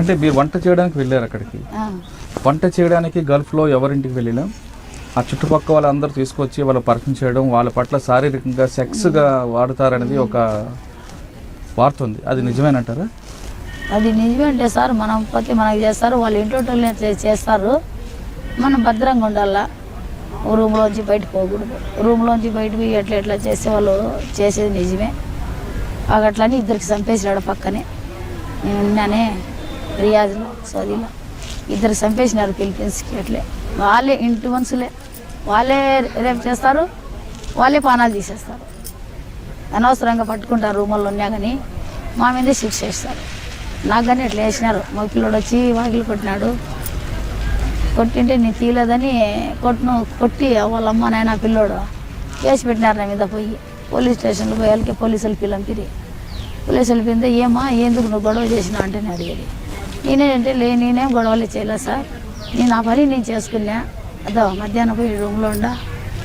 అంటే మీరు వంట చేయడానికి వెళ్ళారు అక్కడికి. వంట చేయడానికి గల్ఫ్లో ఎవరింటికి వెళ్ళినా ఆ చుట్టుపక్కల వాళ్ళందరూ తీసుకొచ్చి వాళ్ళు పరిచయం చేయడం, వాళ్ళ పట్ల శారీరకంగా సెక్స్గా వాడుతారనేది ఒక వార్త ఉంది. అది నిజమేనంటారా? అది నిజమే అంటే సార్, మనం పోతే మనకి చేస్తారు, వాళ్ళు ఇంట్లో చేస్తారు. మనం భద్రంగా ఉండాలా, రూమ్లోంచి బయటకు పోకూడదు. రూమ్లోంచి బయటకు ఎట్లా చేసే వాళ్ళు చేసేది నిజమే. అట్లని ఇద్దరికి చంపేసినాడు పక్కనే. నేను విన్నానే రియాజ్లో సౌదీలో ఇద్దరికి చంపేసినారు ఫిలిపీన్స్కి. అట్లే వాళ్ళే ఇంటి మనుషులే, వాళ్ళే రేపు చేస్తారు, వాళ్ళే పానాలు తీసేస్తారు. అనవసరంగా పట్టుకుంటారు రూముల్లో ఉన్నా కానీ మా మీదే శిక్ష వేస్తారు. నాకు కానీ అట్లా వేసినారు. మా పిల్లోడు వచ్చి వాకిలు కొట్టినాడు. కొట్టింటే నేను తీయలేదని కొట్టి వాళ్ళ అమ్మ నాయన పిల్లోడు కేసు పెట్టినారు నా మీద. పోయి పోలీస్ స్టేషన్లో పోయి వాళ్ళకి పోలీసులు పిలిపిరి. పోలీసులు పిలిపితే ఏమా ఎందుకు నువ్వు గొడవ చేసినావు అంటే నేను అడిగేది. నేనేంటే నేనేం గొడవలు చేయలేదు సార్, నేను ఆ పని నేను చేసుకున్నా. అదో మధ్యాహ్నం పోయి రూమ్లో ఉండా,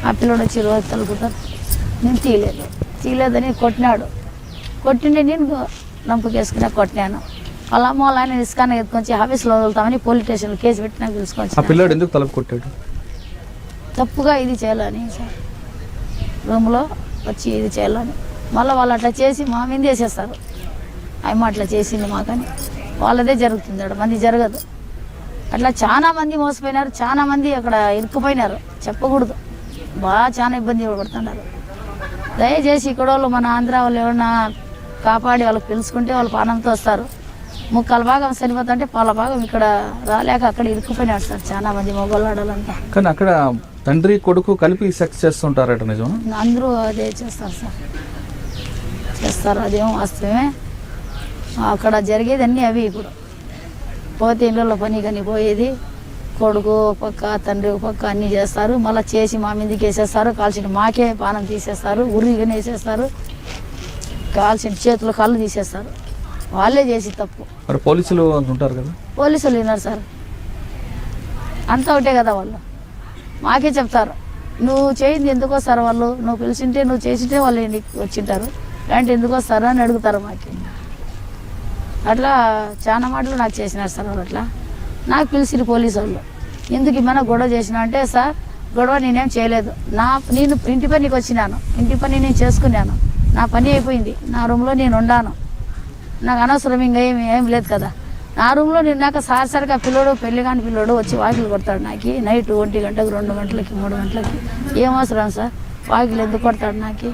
ఆ పిల్లోడు వచ్చి రోజు తలుపుతారు. నేను తీయలేదని కొట్టినాడు. కొట్టిండే నేను నంపుకేసుకున్నా, కొట్టినాను. వాళ్ళ అమ్మ వాళ్ళ ఆయన ఇసుకాన ఎత్తుకొచ్చి ఆఫీస్లో వదులుతామని పోలీస్ స్టేషన్లో కేసు పెట్టినా పిలుచుకొచ్చి. పిల్లోడు ఎందుకు తలుపు కొట్టాడు? తప్పుగా ఇది చేయాలని సార్, రూమ్లో వచ్చి ఇది చేయాలని. మళ్ళీ వాళ్ళు అట్లా చేసి మా మీద వేసేస్తారు. అమ్మ అట్లా చేసింది మాకని. వాళ్ళదే జరుగుతుంది, అక్కడ మంది జరగదు. అట్లా చాలా మంది మోసపోయినారు, చాలా మంది అక్కడ ఇరుక్కుపోయినారు. చెప్పకూడదు, బాగా చాలా ఇబ్బంది పడుతున్నారు. దయచేసి ఇక్కడ వాళ్ళు మన ఆంధ్ర వాళ్ళు ఎవరన్నా కాపాడి వాళ్ళకి పిలుచుకుంటే వాళ్ళు పానంతో వస్తారు. ముక్కల భాగం సరిపోతుంటే పాల భాగం ఇక్కడ రాలేక అక్కడ ఇరుక్కుపోయినాడు సార్ చాలా మంది మొగోళ్ళాడాలంతా. కానీ అక్కడ తండ్రి కొడుకు కలిపి సెక్స్ చేస్తుంటారట, నిజం? అందరూ అదే చేస్తారు సార్, చేస్తారు. అదేమో వాస్తవమే. అక్కడ జరిగేది అన్నీ అవి. ఇప్పుడు పోతే ఇళ్ళలో పని కానీ పోయేది, కొడుకు ఒక పక్క తండ్రి ఒక పక్క అన్నీ చేస్తారు. మళ్ళీ చేసి మా మీదకి వేసేస్తారు. కాల్చిన మాకే పానం తీసేస్తారు, ఉరిగానే వేసేస్తారు. కాల్చిన చేతులు కళ్ళు తీసేస్తారు. వాళ్ళే చేసి తప్పు. మరి పోలీసులు ఉంటారు కదా? పోలీసులు విన్నారు సార్, అంతా ఒకటే కదా. వాళ్ళు మాకే చెప్తారు, నువ్వు చేయింది ఎందుకు వస్తారు వాళ్ళు, నువ్వు పిలిచింటే నువ్వు చేసింటే వాళ్ళు వచ్చింటారు, ఇలాంటి ఎందుకు వస్తారు అని అడుగుతారు మాకి. అట్లా చాలా మాటలు నాకు చేసినారు సార్ వాళ్ళు. అట్లా నాకు పిలిచిరు పోలీసు వాళ్ళు. ఎందుకు ఏమైనా గొడవ చేసినా అంటే, సార్ గొడవ నేనేం చేయలేదు, నేను ఇంటి పనికి వచ్చినాను, ఇంటి పని నేను చేసుకున్నాను, నా పని అయిపోయింది, నా రూమ్లో నేను ఉండాను, నాకు అనవసరం ఇంకా ఏం లేదు కదా. నా రూమ్లో నేను నాకు సారిసరిగా పిల్లోడు, పెళ్లి కాని పిల్లోడు వచ్చి వాకిలు కొడతాడు నాకు నైట్ 1 గంటకు 2 గంటలకి 3 గంటలకి. ఏం అవసరం సార్ వాకిలు ఎందుకు కొడతాడు నాకు,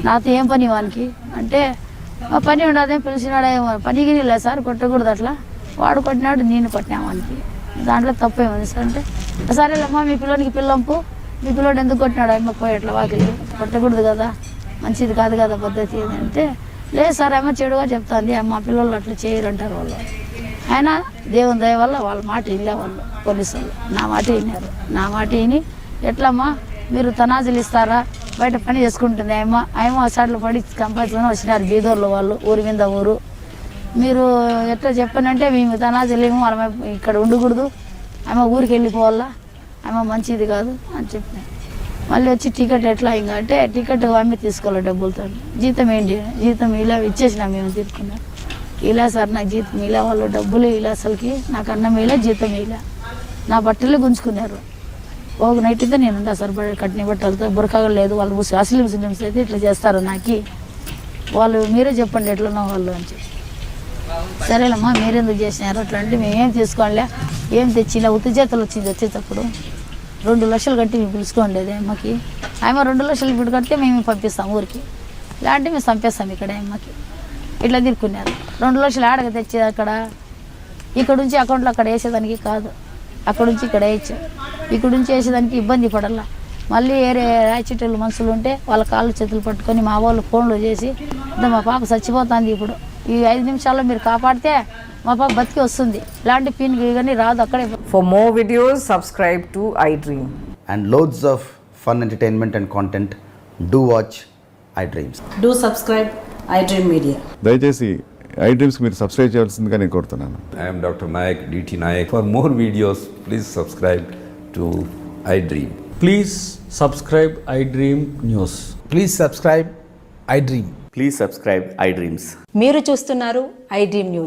నాతో ఏం పని వానికి అంటే, మా పని ఉండదేం పిలిచినాడు, పనికి లేదు సార్, కొట్టకూడదు అట్లా, వాడు కొట్టినాడు నేను కొట్టినా వానికి, దాంట్లో తప్పేముంది సార్ అంటే, సరేలేమ్మా మీ పిల్లోనికి పిల్లంపు, మీ పిల్లోడు ఎందుకు కొట్టినాడు అమ్మ పోయి అట్లా వాకిలి కొట్టకూడదు కదా, మంచిది కాదు కదా పద్ధతి అంటే, లేదు సార్ అమ్మ చెడుగా చెప్తాంది, మా పిల్లలు అట్లా చేయరంటారు వాళ్ళు. అయినా దేవుని దయ వల్ల వాళ్ళ మాట వినలే వాళ్ళు పోలీసు వాళ్ళు. నా మాట విన్నారు. నా మాట విని ఎట్లమ్మా మీరు తనాజులు ఇస్తారా, బయట పని చేసుకుంటుంది ఆయమ్మ అసాట్లు పడి కంపాల్సుకొని వచ్చినారు బీదోర్లు వాళ్ళు, ఊరి మీద ఊరు. మీరు ఎట్లా చెప్పానంటే మేము తనాజులేమో వాళ్ళ ఇక్కడ ఉండకూడదు, ఆమె ఊరికి వెళ్ళిపోవాలా, ఆమె మంచిది కాదు అని చెప్పిన. మళ్ళీ వచ్చి టికెట్ ఎట్లా ఇంకా అంటే, టికెట్ ఆమె తీసుకోవాలి డబ్బులతో, జీతం ఏంటి, జీతం ఇలా ఇచ్చేసినా మేము తీసుకున్నాం. ఇలా సార్ నాకు జీతం ఇలా, వాళ్ళు డబ్బులు ఇలా, అసలుకి నాకు అన్నం ఇలా జీతం ఇలా, నా బట్టలు గుంజుకున్నారు. ఒక నైట్ అయితే నేను ఉంటా సార్ కట్టిన బట్టలతో, బురకగా లేదు. వాళ్ళు ముస్లిమ్స్ అయితే ఇట్లా చేస్తారు నాకు, వాళ్ళు మీరే చెప్పండి ఎట్లన్నా వాళ్ళు అని చెప్పి. సరేలమ్మా మీరెందుకు చేసినారు అట్లా అంటే, మేమేం తీసుకోవాలే, ఏం తెచ్చినా ఉత్తి చేతలు వచ్చింది. వచ్చేటప్పుడు 2 లక్షలు కట్టి మేము పిలుచుకోండి అమ్మకి. ఆమె 2 లక్షలు ఇప్పుడు కడితే మేము పంపిస్తాం ఊరికి, ఇలాంటి మేము చంపేస్తాం ఇక్కడ అమ్మకి. ఇట్లా తిరుక్కున్నారు. 2 లక్షలు ఆడక తెచ్చేది అక్కడ, ఇక్కడ నుంచి అకౌంట్లో అక్కడ వేసేదానికి కాదు, అక్కడ నుంచి ఇక్కడ వేయచ్చు, ఇక్కడ నుంచి వేసేదానికి ఇబ్బంది పడాల. మళ్ళీ వేరే రాయిచెట్టెళ్ళు మనుషులు ఉంటే వాళ్ళ కాళ్ళు చేతులు పట్టుకొని మా వాళ్ళు ఫోన్లో చేసి, మా పాప చచ్చిపోతుంది, ఇప్పుడు ఈ 5 నిమిషాల్లో మీరు కాపాడితే మా పాప బతికి వస్తుంది, ఇలాంటి పిన్ కానీ రాదు అక్కడే. For more videos, subscribe to iDream. And loads of fun entertainment and content, do watch iDreams. Do subscribe iDream Media. దయచేసి iDreams మీరు సబ్స్క్రైబ్ చేయాల్సిందిగా నేను కోరుతున్నాను. I am Dr. Nayak, DT Nayak. For more videos, please subscribe to iDream. Please subscribe iDream News. Please subscribe iDream. Please subscribe iDreams. మీరు చూస్తున్నారు iDream News.